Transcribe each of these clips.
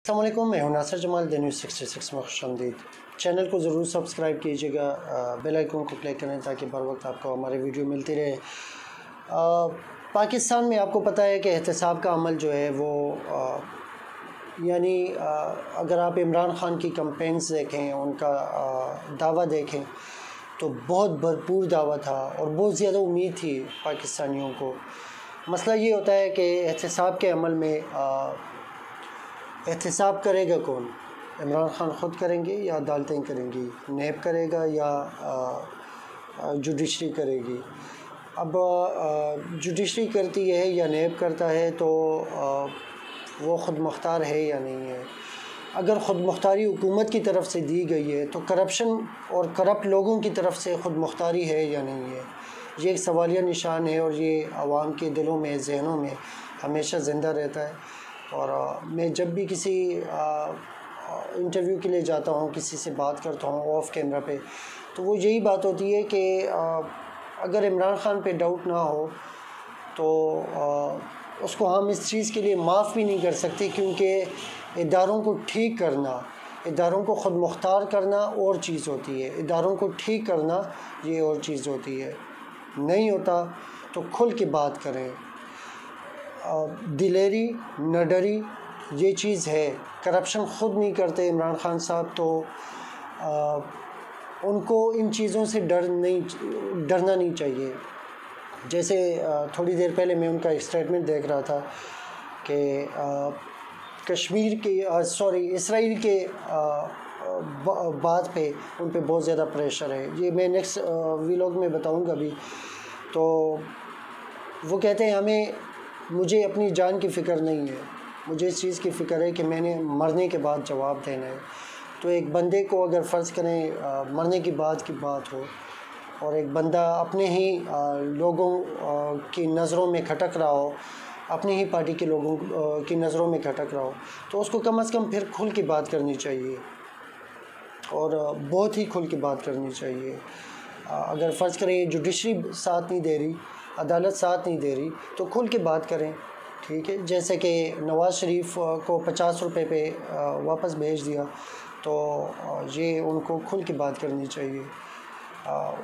अस्सलाम वालेकुम, मैं हूं नासिर जमाल द न्यूज़ 66 में खुशामदीद। चैनल को ज़रूर सब्सक्राइब कीजिएगा, बेल आइकन को क्लिक करें ताकि बर वक्त आपको हमारे वीडियो मिलती रहे। पाकिस्तान में आपको पता है कि एहतसाब का अमल जो है वो यानी अगर आप इमरान ख़ान की कैंपेन्स देखें, उनका दावा देखें तो बहुत भरपूर दावा था और बहुत ज़्यादा उम्मीद थी पाकिस्तानियों को। मसला ये होता है कि एहतसाब के अमल में एहतसाब करेगा कौन? इमरान ख़ान ख़ुद करेंगे या अदालतें करेंगी? नैब करेगा या जुडिशरी करेगी? अब जुडिशरी करती है या नैब करता है तो वो ख़ुद मुख्तार है या नहीं है? अगर ख़ुद मुख्तारी हुकूमत की तरफ से दी गई है तो करप्शन और करप्ट लोगों की तरफ से ख़ुद मुख्तारी है या नहीं है? ये एक सवालिया निशान है और ये आवाम के दिलों में, जहनों में हमेशा ज़िंदा रहता है। और मैं जब भी किसी इंटरव्यू के लिए जाता हूँ, किसी से बात करता हूँ ऑफ कैमरा पे, तो वो यही बात होती है कि अगर इमरान ख़ान पे डाउट ना हो तो उसको हम इस चीज़ के लिए माफ़ भी नहीं कर सकते, क्योंकि इदारों को ठीक करना, इदारों को ख़ुद मुख्तार करना और चीज़ होती है, इदारों को ठीक करना ये और चीज़ होती है। नहीं होता तो खुल के बात करें। दिलेरी, नडरी ये चीज़ है। करप्शन ख़ुद नहीं करते इमरान ख़ान साहब, तो उनको इन चीज़ों से डरना नहीं चाहिए। जैसे थोड़ी देर पहले मैं उनका स्टेटमेंट देख रहा था कि कश्मीर के इसराइल के बात पे उन पे बहुत ज़्यादा प्रेशर है। ये मैं नेक्स्ट व्लॉग में बताऊंगा अभी। तो वो कहते हैं मुझे अपनी जान की फ़िक्र नहीं है, मुझे इस चीज़ की फ़िक्र है कि मैंने मरने के बाद जवाब देना है। तो एक बंदे को अगर फ़र्ज़ करें मरने की बात हो और एक बंदा अपने ही लोगों की नज़रों में खटक रहा हो, अपनी ही पार्टी के लोगों की नज़रों में खटक रहा हो, तो उसको कम से कम फिर खुल के बात करनी चाहिए और बहुत ही खुल के बात करनी चाहिए। अगर फ़र्ज़ करें जुडिशरी साथ नहीं दे रही, अदालत साथ नहीं दे रही, तो खुल के बात करें, ठीक है। जैसे कि नवाज़ शरीफ को 50 रुपये पे वापस भेज दिया, तो ये उनको खुल के बात करनी चाहिए।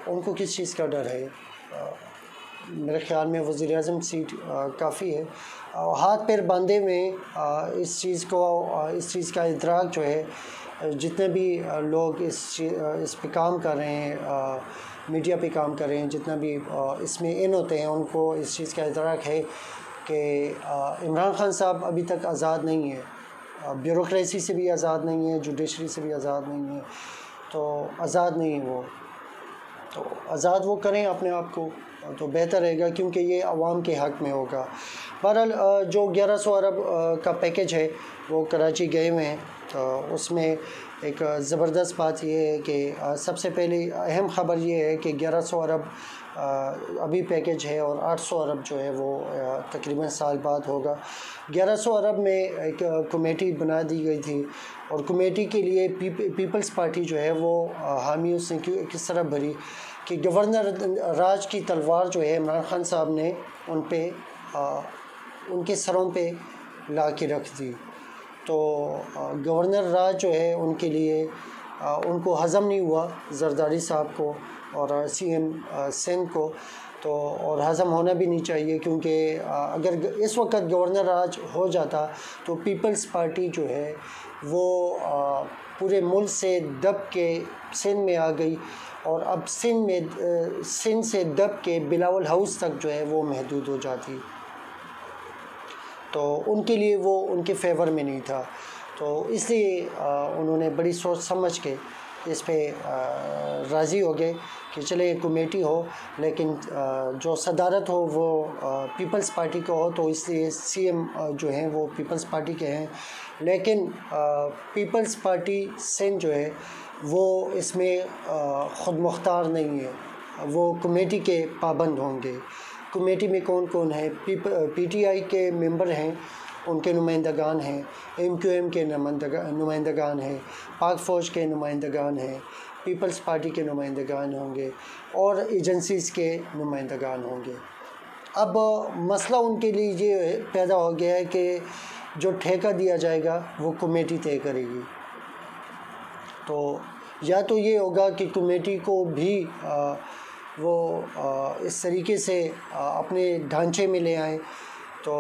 उनको किस चीज़ का डर है? मेरे ख़्याल में वज़ीर-ए-आज़म सीट काफ़ी है। हाथ पैर बांधे में इस चीज़ का इदराक जो है, जितने भी लोग इस पे काम कर रहे हैं, मीडिया पे काम कर रहे हैं, जितना भी इसमें इन होते हैं, उनको इस चीज़ का इदराक है कि इमरान ख़ान साहब अभी तक आज़ाद नहीं है, ब्यूरोक्रेसी से भी आज़ाद नहीं है, जुडिशरी से भी आज़ाद नहीं है। तो आज़ाद नहीं है वो, तो आज़ाद वो करें अपने आप को तो बेहतर रहेगा, क्योंकि ये आवाम के हक़ में होगा। बहरहाल जो 1100 अरब का पैकेज है वो कराची गए हुए हैं, तो उसमें एक ज़बरदस्त बात ये है कि सबसे पहले अहम ख़बर ये है कि 1100 अरब अभी पैकेज है और 800 अरब जो है वो तकरीबन साल बाद होगा। 1100 अरब में एक कमेटी बना दी गई थी और कमेटी के लिए पीपल्स पार्टी जो है वो हामी उसने किस तरह भरी कि गवर्नर राज की तलवार जो है इमरान ख़ान साहब ने उनके सरों पे ला के रख दी। तो गवर्नर राज जो है उनके लिए उनको हज़म नहीं हुआ, ज़रदारी साहब को और सीएम सिंध को, तो और हज़म होना भी नहीं चाहिए, क्योंकि अगर इस वक्त गवर्नर राज हो जाता तो पीपल्स पार्टी जो है वो पूरे मुल्क से दब के सिंध में आ गई और अब सिंध से दब के बिलावल हाउस तक जो है वो महदूद हो जाती। तो उनके लिए वो उनके फेवर में नहीं था, तो इसलिए उन्होंने बड़ी सोच समझ के इस पे राज़ी हो गए कि चले कमेटी हो, लेकिन जो सदारत हो वो पीपल्स पार्टी को हो, तो इसलिए सीएम जो हैं वो पीपल्स पार्टी के हैं। लेकिन पीपल्स पार्टी सिंध जो है वो इसमें ख़ुद मुख्तार नहीं है, वो कमेटी के पाबंद होंगे। कमेटी में कौन कौन है? पीटीआई के मेंबर हैं, उनके नुमाइंदगान हैं, एमक्यूएम के नुमाइंदगान हैं, पाक फ़ौज के नुमाइंदगान हैं, पीपल्स पार्टी के नुमाइंदगान होंगे और एजेंसीज़ के नुमाइंदगान होंगे। अब मसला उनके लिए ये पैदा हो गया है कि जो ठेका दिया जाएगा वो कमेटी तय करेगी। तो या तो ये होगा कि कमेटी को भी इस तरीके से अपने ढांचे में ले आए, तो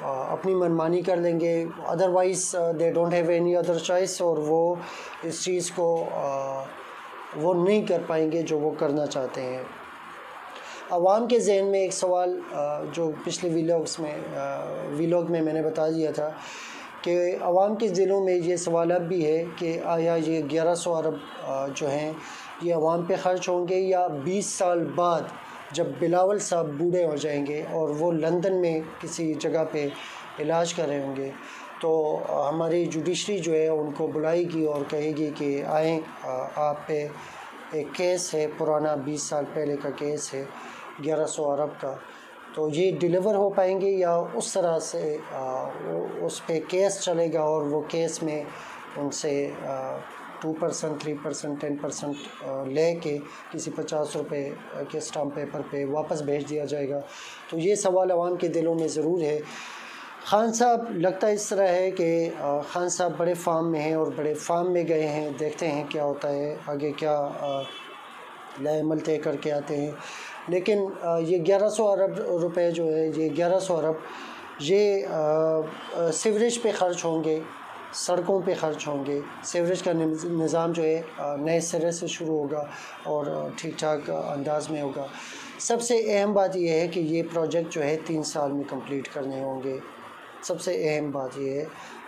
अपनी मनमानी कर लेंगे, otherwise they don't have any other choice, और वो इस चीज़ को वो नहीं कर पाएंगे जो वो करना चाहते हैं। आवाम के जहन में एक सवाल जो पिछले वीलॉग में मैंने बता दिया था कि आवाम के दिलों में ये सवाल अब भी है कि आया ये 1100 अरब जो हैं ये आवाम पे ख़र्च होंगे या 20 साल बाद जब बिलावल साहब बूढ़े हो जाएंगे और वो लंदन में किसी जगह पे इलाज कर रहे होंगे, तो हमारी जुडिशरी जो है उनको बुलाएगी और कहेगी कि आएँ, आप पे एक केस है पुराना, 20 साल पहले का केस है 1100 अरब का, तो ये डिलीवर हो पाएंगे या उस तरह से उस पे केस चलेगा और वो केस में उनसे 2%, 3%, 10% ले के किसी 50 रुपये के स्टाम्प पेपर पे वापस भेज दिया जाएगा। तो ये सवाल आवाम के दिलों में ज़रूर है। खान साहब लगता इस तरह है कि खान साहब बड़े फार्म में हैं और बड़े फार्म में गए हैं, देखते हैं क्या होता है आगे, क्या लाएमल तय करके आते हैं। लेकिन ये 1100 अरब रुपए जो है, ये 1100 अरब ये सीवरेज पे ख़र्च होंगे, सड़कों पे ख़र्च होंगे। सीवरेज का निज़ाम जो है नए सिरे से शुरू होगा और ठीक ठाक अंदाज में होगा। सबसे अहम बात यह है कि ये प्रोजेक्ट जो है 3 साल में कंप्लीट करने होंगे। सबसे अहम बात यह है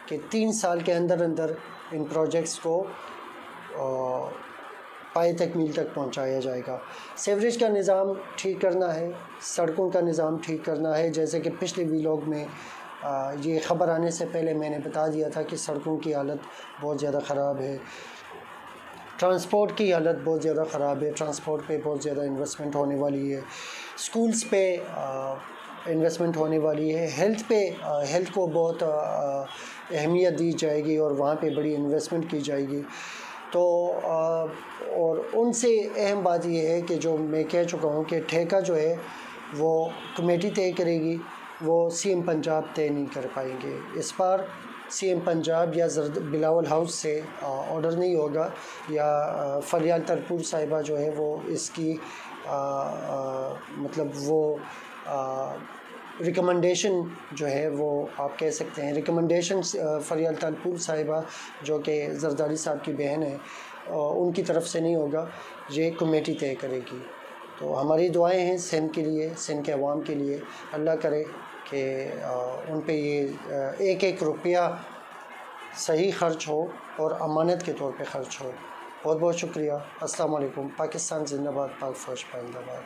कि 3 साल के अंदर अंदर इन प्रोजेक्ट्स को पाए तकमील तक पहुंचाया जाएगा। सीवरेज का निज़ाम ठीक करना है, सड़कों का निज़ाम ठीक करना है। जैसे कि पिछले वीलॉग में ये ख़बर आने से पहले मैंने बता दिया था कि सड़कों की हालत बहुत ज़्यादा ख़राब है, ट्रांसपोर्ट की हालत बहुत ज़्यादा ख़राब है, ट्रांसपोर्ट पे बहुत ज़्यादा इन्वेस्टमेंट होने वाली है, स्कूल्स पे इन्वेस्टमेंट होने वाली है, हेल्थ को बहुत अहमियत दी जाएगी और वहाँ पे बड़ी इन्वेस्टमेंट की जाएगी। तो और उनसे अहम बात यह है कि जो मैं कह चुका हूँ कि ठेका जो है वो कमेटी तय करेगी, वो सीएम पंजाब तय नहीं कर पाएंगे। इस बार सीएम पंजाब या बिलावल हाउस से ऑर्डर नहीं होगा, या फरियाल तरपुर साहिबा जो है वो इसकी मतलब वो रिकमेंडेशन जो है वो आप कह सकते हैं रिकमेंडेशन फरियाल तरपुर साहिबा जो कि जरदारी साहब की बहन है उनकी तरफ से नहीं होगा, ये कमेटी तय करेगी। तो हमारी दुआएं हैं सिंध के लिए, सिंध के अवाम के लिए। अल्लाह करे कि उन पे ये एक एक रुपया सही ख़र्च हो और अमानत के तौर पे ख़र्च हो। बहुत बहुत शुक्रिया। अस्सलाम वालेकुम। पाकिस्तान जिंदाबाद, पाक फ़ौज पाइंदाबाद।